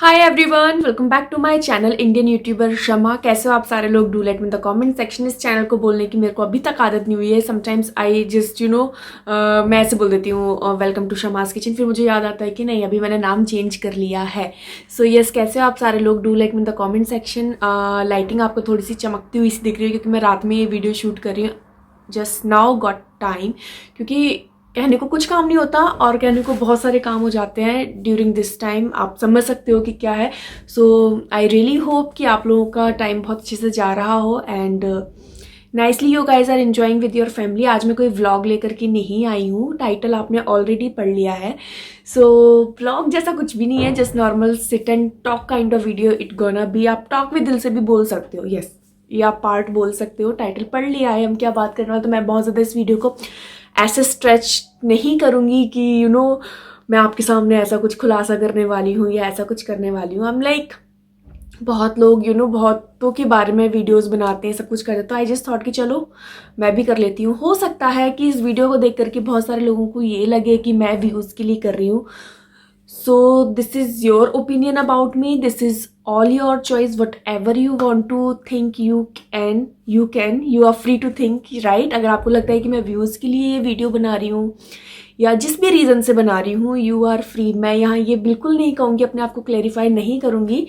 Hi everyone, welcome back to my channel Indian YouTuber Shama. कैसे हो आप सारे लोग? Do let me the comment section. इस चैनल को बोलने की मेरे को अभी तक आदत नहीं हुई है। समटाइम्स आई जस्ट मैं ऐसे बोल देती हूँ वेलकम टू शमास किचन, फिर मुझे याद आता है कि नहीं, अभी मैंने नाम चेंज कर लिया है। सो यस, कैसे हो आप सारे लोग? Do let me the comment section. Lighting आपको थोड़ी सी चमकती हुई सी दिख रही है क्योंकि मैं रात में ये वीडियो शूट कर रही हूँ। जस्ट नाउ गॉट टाइम, क्योंकि कहने को कुछ काम नहीं होता और कहने को बहुत सारे काम हो जाते हैं ड्यूरिंग दिस टाइम। आप समझ सकते हो कि क्या है। सो आई रियली होप कि आप लोगों का टाइम बहुत अच्छे से जा रहा हो and nicely you guys are enjoying with your family. आज मैं कोई व्लॉग लेकर के नहीं आई हूँ, टाइटल आपने ऑलरेडी पढ़ लिया है। सो व्लॉग जैसा कुछ भी नहीं है, just normal sit and talk kind of video it gonna be. आप टॉक विद दिल से भी बोल सकते हो, यस, या पार्ट बोल सकते हो। टाइटल पढ़ लिया है, हम क्या बात करने वाले। तो मैं बहुत ज़्यादा इस वीडियो को ऐसे स्ट्रेच नहीं करूँगी कि मैं आपके सामने ऐसा कुछ खुलासा करने वाली हूँ या ऐसा कुछ करने वाली हूँ। लाइक बहुत लोग बहुतों के बारे में वीडियोस बनाते हैं, सब कुछ करते हैं, तो आई जस्ट थॉट कि चलो मैं भी कर लेती हूँ। हो सकता है कि इस वीडियो को देख करके बहुत सारे लोगों को ये लगे कि मैं व्यूज़ के लिए कर रही हूँ। So this is your opinion about me. This is all your choice. Whatever you want to think, you are free to think, right? अगर आपको लगता है कि मैं व्यूज़ के लिए ये वीडियो बना रही हूँ या जिस भी रीज़न से बना रही हूँ, यू आर फ्री। मैं यहाँ ये बिल्कुल नहीं कहूँगी, अपने आप को क्लेरिफाई नहीं करूँगी।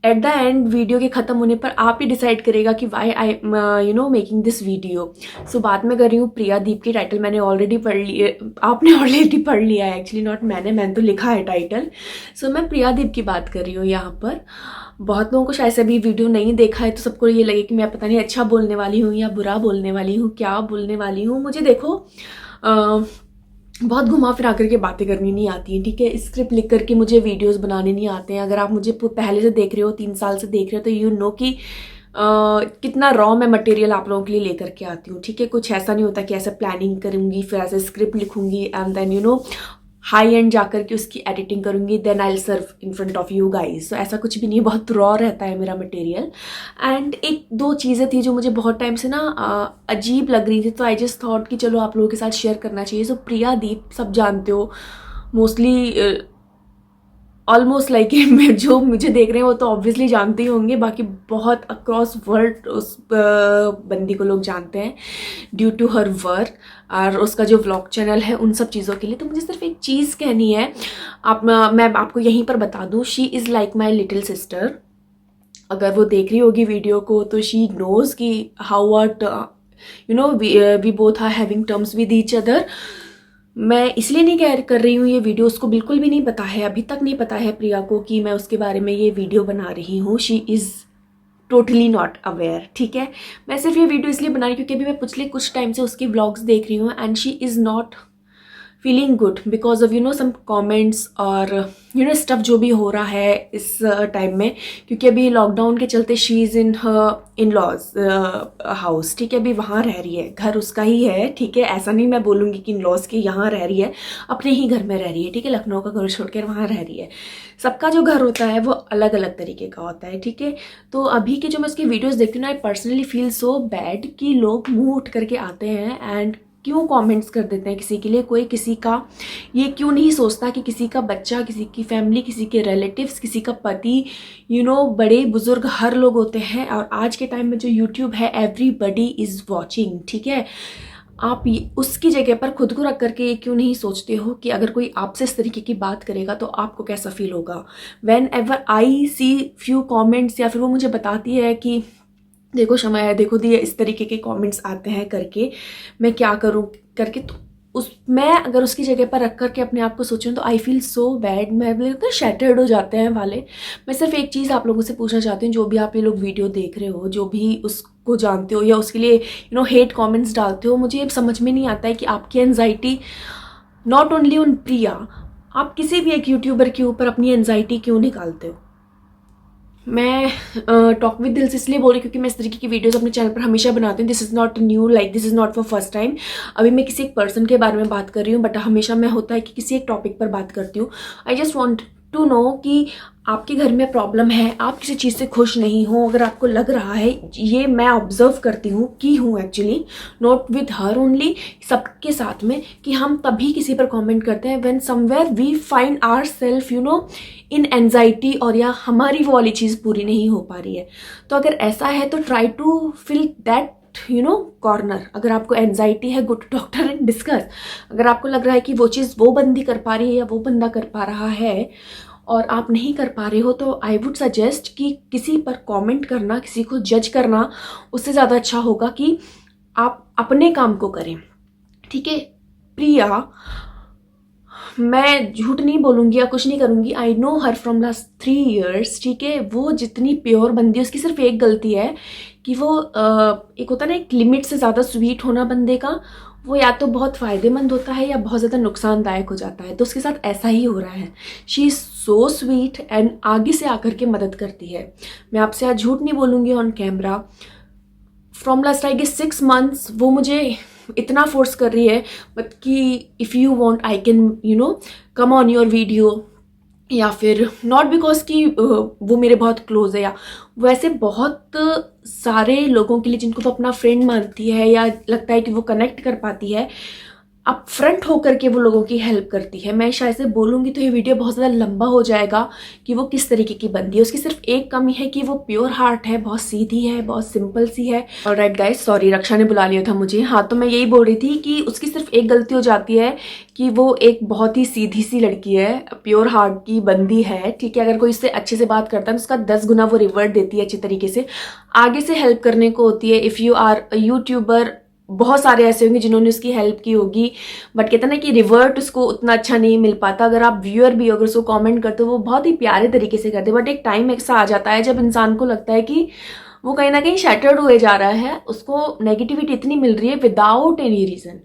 एट द एंड वीडियो के ख़त्म होने पर आप ही डिसाइड करेगा कि why I making this video. So बात मैं कर रही हूँ प्रियादीप की। टाइटल मैंने ऑलरेडी पढ़ लिया, आपने ऑलरेडी पढ़ लिया है एक्चुअली, नॉट मैंने तो लिखा है टाइटल। सो मैं प्रियादीप की बात कर रही हूँ यहाँ पर। बहुत लोगों को शायद से अभी वीडियो नहीं देखा है तो सबको ये लगे कि मैं पता नहीं अच्छा बोलने वाली हूँ या बुरा बोलने वाली हूँ, क्या बोलने वाली हूँ। मुझे देखो बहुत घुमा फिरा करके बातें करनी नहीं आती हैं, ठीक है। स्क्रिप्ट लिख करके मुझे वीडियोस बनाने नहीं आते हैं। अगर आप मुझे पहले से देख रहे हो, 3 साल से देख रहे हो, तो यू नो कि कितना रॉ मैं मटेरियल आप लोगों के लिए लेकर के आती हूँ, ठीक है। कुछ ऐसा नहीं होता कि ऐसे प्लानिंग करूँगी फिर ऐसे स्क्रिप्ट लिखूँगी एंड देन हाई एंड जाकर के उसकी एडिटिंग करूँगी, then I serve in front of you guys. तो ऐसा कुछ भी नहीं, बहुत रॉ रहता है मेरा मटेरियल। एंड एक दो चीज़ें थी जो मुझे बहुत टाइम से अजीब लग रही थी, तो आई जस्ट थॉट कि चलो आप लोगों के साथ शेयर करना चाहिए। सो प्रियादीप सब जानते हो मोस्टली, ऑलमोस्ट लाइक जो मुझे देख रहे हैं वो तो ऑब्वियसली जानते ही होंगे, बाकी बहुत अक्रॉस वर्ल्ड उस बंदी को लोग जानते हैं ड्यू टू हर वर्क और उसका जो व्लॉग चैनल है, उन सब चीज़ों के लिए। तो मुझे सिर्फ एक चीज़ कहनी है, मैं आपको यहीं पर बता दूँ, she is like my little sister. अगर वो देख रही होगी वीडियो को तो शी नोज़ कि how are we both are having terms with each other. मैं इसलिए नहीं कर रही हूँ ये वीडियो, उसको बिल्कुल भी नहीं पता है, अभी तक नहीं पता है प्रिया को कि मैं उसके बारे में ये वीडियो बना रही हूँ। She is totally not aware, ठीक है। मैं सिर्फ ये वीडियो इसलिए बना रही हूँ क्योंकि अभी मैं पिछले कुछ टाइम से उसके व्लॉग्स देख रही हूँ and she is not feeling good because of some comments और स्टफ जो भी हो रहा है इस टाइम में, क्योंकि अभी लॉकडाउन के चलते she is in in laws house, ठीक है। अभी वहाँ रह रही है, घर उसका ही है, ठीक है। ऐसा नहीं मैं बोलूँगी कि इन लॉज के यहाँ रह रही है, अपने ही घर में रह रही है, ठीक है। लखनऊ का घर छोड़कर वहाँ रह रही है। सबका जो घर होता है वो अलग अलग तरीके का होता है, ठीक है। तो अभी के जो मैं उसकी वीडियोज़ देखती हूँ ना, I personally feel so bad कि लोग मुँह उठ करके आते हैं एंड क्यों कमेंट्स कर देते हैं किसी के लिए। कोई किसी का ये क्यों नहीं सोचता कि किसी का बच्चा, किसी की फैमिली, किसी के रिलेटिव्स, किसी का पति, बड़े बुजुर्ग हर लोग होते हैं। और आज के टाइम में जो यूट्यूब है, एवरीबडी इज़ वॉचिंग, ठीक है। आप उसकी जगह पर खुद को रख करके ये क्यों नहीं सोचते हो कि अगर कोई आपसे इस तरीके की बात करेगा तो आपको कैसा फील होगा। When ever I see few comments या फिर वो मुझे बताती है कि देखो शमा है, देखो दी इस तरीके के कमेंट्स आते हैं करके, मैं क्या करूं करके, तो मैं अगर उसकी जगह पर रख करके अपने आप को सोचूं तो आई फील सो बैड। मैं लगता शैटर्ड हो जाते हैं वाले। मैं सिर्फ एक चीज़ आप लोगों से पूछना चाहती हूँ, जो भी आप ये लोग वीडियो देख रहे हो, जो भी उसको जानते हो या उसके लिए हेट कॉमेंट्स डालते हो, मुझे ये समझ में नहीं आता है कि आपकी एनजाइटी नॉट ओनली ऑन प्रिया, आप किसी भी एक यूट्यूबर के ऊपर अपनी एनजाइटी क्यों निकालते हो। मैं टॉक विद दिल से इसलिए बोल रही क्योंकि मैं इस तरीके की वीडियोस अपने चैनल पर हमेशा बनाती हूँ। This is not new, like this is not for first time. अभी मैं किसी एक पर्सन के बारे में बात कर रही हूँ, बट हमेशा मैं होता है कि किसी एक टॉपिक पर बात करती हूँ। I just want to know कि आपके घर में प्रॉब्लम है, आप किसी चीज़ से खुश नहीं हो, अगर आपको लग रहा है, ये मैं ऑब्जर्व करती हूँ की हूँ actually, not with her only, सबके साथ में, कि हम तभी किसी पर कमेंट करते हैं when somewhere we find our self in anxiety और या हमारी वो वाली चीज़ पूरी नहीं हो पा रही है। तो अगर ऐसा है तो try to fill that corner. अगर आपको एनजाइटी है, go to doctor and discuss. अगर आपको लग रहा है कि वो चीज़ वो बंदी कर पा रही है या वो बंदा कर पा रहा है और आप नहीं कर पा रहे हो, तो आई वुड सजेस्ट कि किसी पर कमेंट करना, किसी को जज करना उससे ज़्यादा अच्छा होगा कि आप अपने काम को करें। ठीक है प्रिया, मैं झूठ नहीं बोलूँगी या कुछ नहीं करूँगी, I know her from last 3 years। ठीक है, वो जितनी प्योर बंदी है, उसकी सिर्फ एक गलती है कि वो एक होता है ना एक लिमिट से ज़्यादा स्वीट होना बंदे का, वो या तो बहुत फ़ायदेमंद होता है या बहुत ज़्यादा नुकसानदायक हो जाता है। तो उसके साथ ऐसा ही हो रहा है। She is so sweet and आगे से आकर के मदद करती है। मैं आपसे आज झूठ नहीं बोलूँगी on camera, from last I guess 6 months वो मुझे इतना फोर्स कर रही है बट कि if you want I can come on your video, या फिर नॉट बिकॉज कि वो मेरे बहुत क्लोज है, या वैसे बहुत सारे लोगों के लिए जिनको वो अपना फ्रेंड मानती है या लगता है कि वो कनेक्ट कर पाती है, अप फ्रंट होकर के वो लोगों की हेल्प करती है। मैं शायद से बोलूँगी तो ये वीडियो बहुत ज़्यादा लंबा हो जाएगा कि वो किस तरीके की बंदी है। उसकी सिर्फ एक कमी है कि वो प्योर हार्ट है, बहुत सीधी है, बहुत सिंपल सी है। ऑलराइट गाइस, सॉरी रक्षा ने बुला लिया था मुझे। हाँ, तो मैं यही बोल रही थी कि उसकी सिर्फ एक गलती हो जाती है कि वो एक बहुत ही सीधी सी लड़की है, प्योर हार्ट की बंदी है। ठीक है, अगर कोई इससे अच्छे से बात करता है तो उसका 10 गुना वो रिवर्ट देती है अच्छे तरीके से, आगे से हेल्प करने को होती है। इफ़ यू आर यूट्यूबर, बहुत सारे ऐसे होंगे जिन्होंने उसकी हेल्प की होगी, बट कहते हैं ना कि रिवर्ट उसको उतना अच्छा नहीं मिल पाता। अगर आप व्यूअर भी अगर उसको कमेंट करते हो वो बहुत ही प्यारे तरीके से करते हैं, बट एक टाइम ऐसा आ जाता है जब इंसान को लगता है कि वो कहीं ना कहीं शैटर्ड हुए जा रहा है, उसको नेगेटिविटी इतनी मिल रही है विदाउट एनी रीज़न।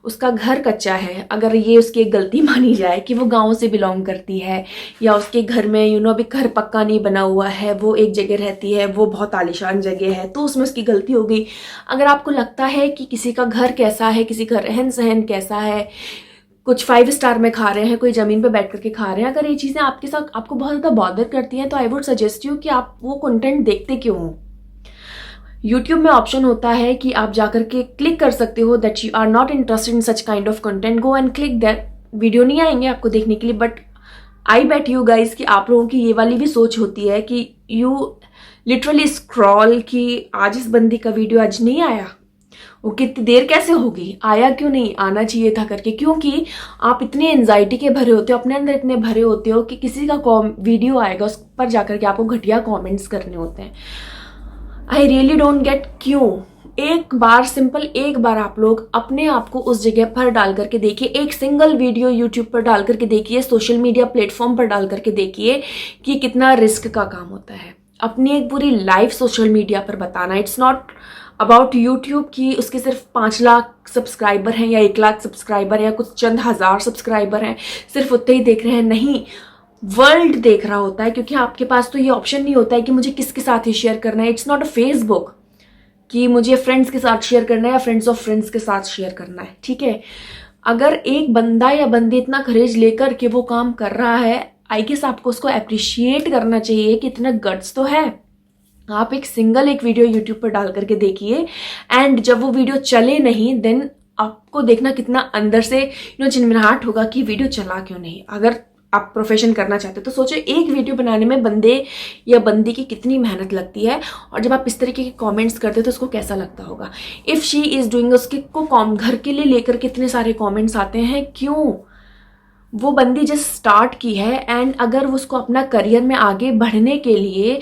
उसका घर कच्चा है, अगर ये उसकी एक गलती मानी जाए कि वो गांव से बिलोंग करती है, या उसके घर में अभी घर पक्का नहीं बना हुआ है, वो एक जगह रहती है, वो बहुत आलीशान जगह है, तो उसमें उसकी गलती हो गई। अगर आपको लगता है कि किसी का घर कैसा है, किसी का रहन सहन कैसा है, कुछ 5 स्टार में खा रहे हैं, कोई ज़मीन पे बैठ करके खा रहे हैं, अगर ये चीज़ें आपके साथ आपको बहुत ज़्यादा बॉदर करती हैं, तो आई वुड सजेस्ट यू कि आप वो कंटेंट देखते क्यों हो। यूट्यूब में ऑप्शन होता है कि आप जाकर के क्लिक कर सकते हो that you are not interested in such kind of content, go and click that. Video नहीं आएंगे आपको देखने के लिए, but I bet you guys कि आप लोगों की ये वाली भी सोच होती है कि यू लिटरली स्क्रॉल कि आज इस बंदी का वीडियो आज नहीं आया, वो कितनी देर कैसे होगी, आया क्यों नहीं, आना चाहिए था करके। क्योंकि आप इतने एंजाइटी के भरे होते हो, अपने अंदर इतने भरे होते हो कि किसी का वीडियो आएगा उस पर जाकर के आपको घटिया कमेंट्स करने होते हैं। आई रियली डोंट गेट क्यों। एक बार सिंपल एक बार आप लोग अपने आप को उस जगह पर डाल करके देखिए, एक सिंगल वीडियो यूट्यूब पर डाल करके देखिए, सोशल मीडिया प्लेटफॉर्म पर डाल करके देखिए कि कितना रिस्क का काम होता है। अपनी एक पूरी लाइफ सोशल मीडिया पर बताना, इट्स नॉट अबाउट यूट्यूब की उसके सिर्फ 5 लाख सब्सक्राइबर हैं या 1 लाख सब्सक्राइबर हैं या कुछ चंद हज़ार सब्सक्राइबर हैं, सिर्फ उतने ही देख रहे हैं। नहीं, वर्ल्ड देख रहा होता है, क्योंकि आपके पास तो ये ऑप्शन नहीं होता है कि मुझे किसके साथ ही शेयर करना है। इट्स नॉट अ फेसबुक कि मुझे फ्रेंड्स के साथ शेयर करना है या फ्रेंड्स ऑफ फ्रेंड्स के साथ शेयर करना है। ठीक है, अगर एक बंदा या बंदी इतना करेज लेकर के वो काम कर रहा है, आई गेस आपको उसको अप्रिशिएट करना चाहिए कि इतना गट्स तो है। आप एक सिंगल एक वीडियो यूट्यूब पर डाल करके देखिए, एंड जब वो वीडियो चले नहीं देन आपको देखना कितना अंदर से झिनमिनाहट होगा कि वीडियो चला क्यों नहीं। अगर आप प्रोफेशन करना चाहते हो तो सोचो एक वीडियो बनाने में बंदे या बंदी की कितनी मेहनत लगती है, और जब आप इस तरीके के कमेंट्स करते हो तो उसको कैसा लगता होगा। इफ़ शी इज़ डूइंग, उसके को घर के लिए लेकर कितने सारे कमेंट्स आते हैं, क्यों? वो बंदी जस्ट स्टार्ट की है, एंड अगर वो उसको अपना करियर में आगे बढ़ने के लिए,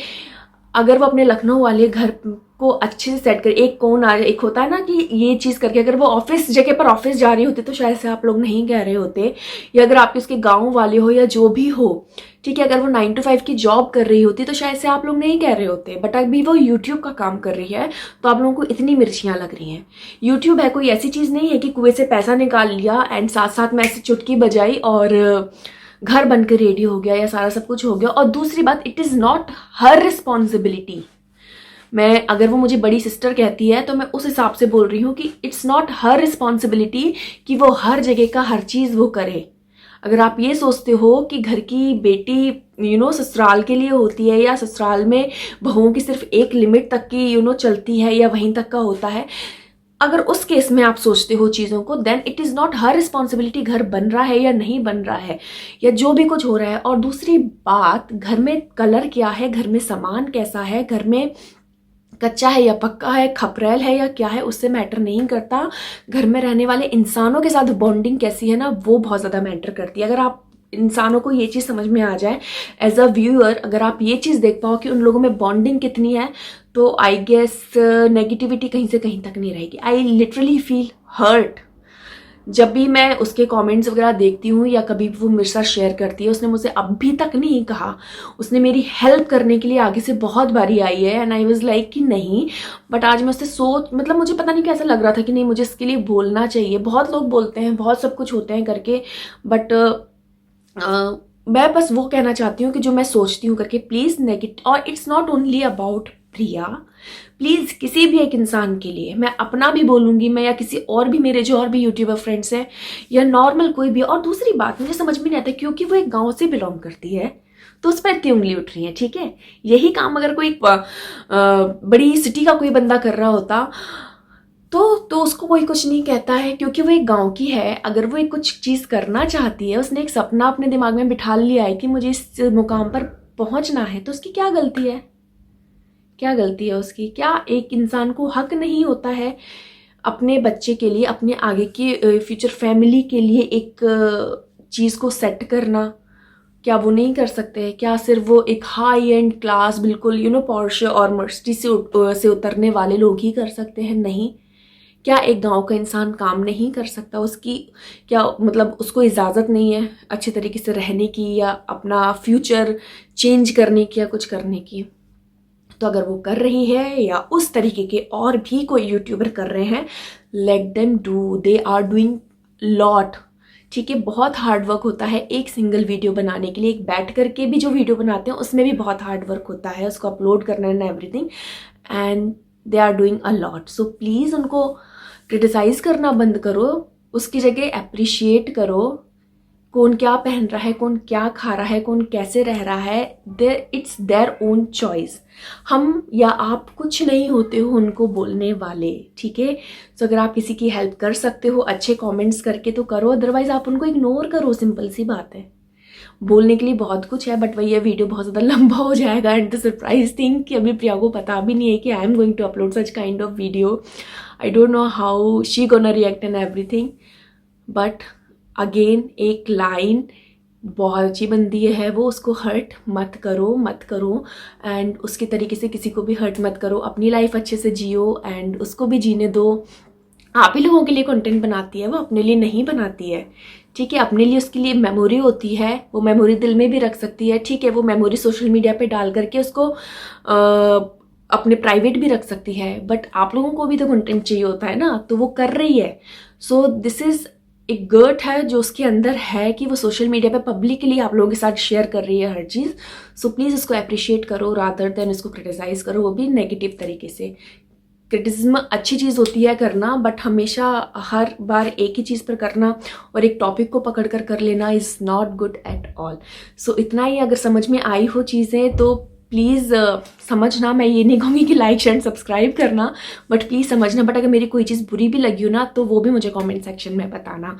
अगर वो अपने लखनऊ वाले घर को अच्छे से सेट कर, एक कौन आ एक होता है ना कि ये चीज़ करके अगर वो ऑफिस जगह पर ऑफिस जा रही होती तो शायद से आप लोग नहीं कह रहे होते, या अगर आपके उसके गांव वाले हो या जो भी हो, ठीक है, अगर वो 9 to 5 की जॉब कर रही होती तो शायद से आप लोग नहीं कह रहे होते। बट अभी वो यूट्यूब का काम कर रही है तो आप लोगों को इतनी मिर्चियाँ लग रही हैं। यूट्यूब है कोई ऐसी चीज़ नहीं है कि कुएं से पैसा निकाल लिया एंड साथ साथ में ऐसी चुटकी बजाई और घर बनकर रेडी हो गया या सारा सब कुछ हो गया। और दूसरी बात, it is not her responsibility. मैं अगर वो मुझे बड़ी सिस्टर कहती है तो मैं उस हिसाब से बोल रही हूँ कि इट्स नॉट हर रिस्पॉन्सिबिलिटी कि वो हर जगह का हर चीज़ वो करे। अगर आप ये सोचते हो कि घर की बेटी ससुराल के लिए होती है या ससुराल में बहुओं की सिर्फ एक लिमिट तक की चलती है या वहीं तक का होता है, अगर उस केस में आप सोचते हो चीज़ों को, then it is not her responsibility घर बन रहा है या नहीं बन रहा है, या जो भी कुछ हो रहा है। और दूसरी बात, घर में कलर क्या है, घर में सामान कैसा है, घर में कच्चा है या पक्का है, खपरेल है या क्या है, उससे मैटर नहीं करता। घर में रहने वाले इंसानों के साथ बॉन्डिंग कैसी है ना, वो बहुत ज़्यादा मैटर करती है। अगर आप इंसानों को ये चीज़ समझ में आ जाए एज अ व्यूअर, अगर आप ये चीज़ देख पाओ कि उन लोगों में बॉन्डिंग कितनी है, तो आई गेस नेगेटिविटी कहीं से कहीं तक नहीं रहेगी। आई लिटरली फील हर्ट जब भी मैं उसके कमेंट्स वगैरह देखती हूँ या कभी भी वो मेरे साथ शेयर करती है। उसने मुझे अभी तक नहीं कहा, उसने मेरी हेल्प करने के लिए आगे से बहुत बारी आई है, एंड आई वाज लाइक कि नहीं। बट आज मैं उससे मतलब मुझे पता नहीं कैसा लग रहा था कि नहीं, मुझे इसके लिए बोलना चाहिए। बहुत लोग बोलते हैं, बहुत सब कुछ होते हैं करके, बट मैं बस वो कहना चाहती हूँ कि जो मैं सोचती हूँ करके, प्लीज नेगेटिव। और it's not only about Priya, please किसी भी एक इंसान के लिए, मैं अपना भी बोलूंगी, मैं या किसी और भी, मेरे जो और भी यूट्यूबर फ्रेंड्स हैं या नॉर्मल कोई भी। और दूसरी बात, मुझे समझ में नहीं आता, क्योंकि वो एक गांव से बिलोंग करती है तो उस पर इतनी उंगली उठ रही है। ठीक है, यही काम अगर कोई बड़ी सिटी का कोई बंदा कर रहा होता तो उसको कोई कुछ नहीं कहता है, क्योंकि वो एक गांव की है। अगर वो एक कुछ चीज करना चाहती है, उसने एक सपना अपने दिमाग में बिठा लिया है कि मुझे इस मुकाम पर पहुंचना है, तो उसकी क्या गलती है? क्या गलती है उसकी? क्या एक इंसान को हक नहीं होता है अपने बच्चे के लिए, अपने आगे की फ्यूचर फैमिली के लिए एक चीज को सेट करना? क्या वो नहीं कर सकते? क्या सिर्फ वो एक हाई एंड क्लास, बिल्कुल पॉर्श और मर्सिडीज से उतरने वाले लोग ही कर सकते हैं? नहीं। क्या एक गांव का इंसान काम नहीं कर सकता? उसकी क्या मतलब उसको इजाज़त नहीं है अच्छे तरीके से रहने की, या अपना फ्यूचर चेंज करने की, या कुछ करने की? तो अगर वो कर रही है, या उस तरीके के और भी कोई यूट्यूबर कर रहे हैं, let them do, they are doing lot. ठीक है, बहुत हार्ड वर्क होता है एक सिंगल वीडियो बनाने के लिए। एक बैठ करके भी जो वीडियो बनाते हैं उसमें भी बहुत हार्ड वर्क होता है, उसको अपलोड करना and everything, and they are doing a lot. So please उनको क्रिटिसाइज करना बंद करो, उसकी जगह अप्रिशिएट करो। कौन क्या पहन रहा है, कौन क्या खा रहा है, कौन कैसे रह रहा है, इट्स देयर ओन चॉइस। हम या आप कुछ नहीं होते हो उनको बोलने वाले। ठीक है, तो अगर आप किसी की हेल्प कर सकते हो अच्छे कमेंट्स करके तो करो, अदरवाइज आप उनको इग्नोर करो। सिंपल सी बात है। बोलने के लिए बहुत कुछ है, बट वही ये वीडियो बहुत ज़्यादा लंबा हो जाएगा। एंड द सरप्राइज थिंग कि अभी प्रिया को पता भी नहीं है कि I am going to upload such kind of video. I don't know how she gonna react and everything, but again एक लाइन बहुत अच्छी बंदी है वो, उसको हर्ट मत करो, मत करो। एंड उसके तरीके से किसी को भी हर्ट मत करो। अपनी लाइफ अच्छे से जियो एंड उसको भी जीने दो। आप ही लोगों के लिए कंटेंट बनाती है वो, अपने लिए नहीं बनाती है। ठीक है, अपने लिए उसके लिए मेमोरी होती है, वो मेमोरी दिल में भी रख सकती है। ठीक है, वो मेमोरी सोशल मीडिया पे डाल करके उसको अपने प्राइवेट भी रख सकती है, बट आप लोगों को भी तो कंटेंट चाहिए होता है ना, तो वो कर रही है। सो दिस इज एक गर्ट है जो उसके अंदर है कि वो सोशल मीडिया पे पब्लिकली आप लोगों के साथ शेयर कर रही है हर चीज़। सो प्लीज़ इसको अप्रिशिएट करो रादर देन इसको क्रिटिसाइज करो, वो भी नेगेटिव तरीके से। क्रिटिसिज्म अच्छी चीज़ होती है करना, बट हमेशा हर बार एक ही चीज़ पर करना और एक टॉपिक को पकड़ कर लेना is not good at all. So इतना ही, अगर समझ में आई हो चीज़ें तो प्लीज़ समझना। मैं ये नहीं कहूँगी कि लाइक शेयर सब्सक्राइब करना, बट प्लीज़ समझना। बट अगर मेरी कोई चीज़ बुरी भी लगी हो ना, तो वो भी मुझे कमेंट सेक्शन में बताना।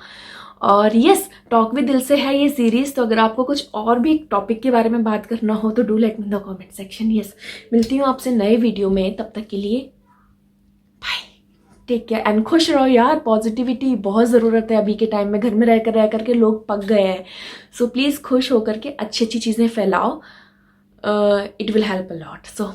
और यस, टॉक विद दिल से है ये सीरीज़, तो अगर आपको कुछ और भी टॉपिक के बारे में बात करना हो तो do let me in the comment section. Yes, मिलती हूँ आपसे नए वीडियो में, तब तक के लिए टेक केयर एंड खुश रहो यार। पॉजिटिविटी बहुत ज़रूरत है अभी के टाइम में, घर में रह करके लोग पक गए हैं। सो प्लीज़ खुश होकर के अच्छी अच्छी चीज़ें फैलाओ, it will help a lot. So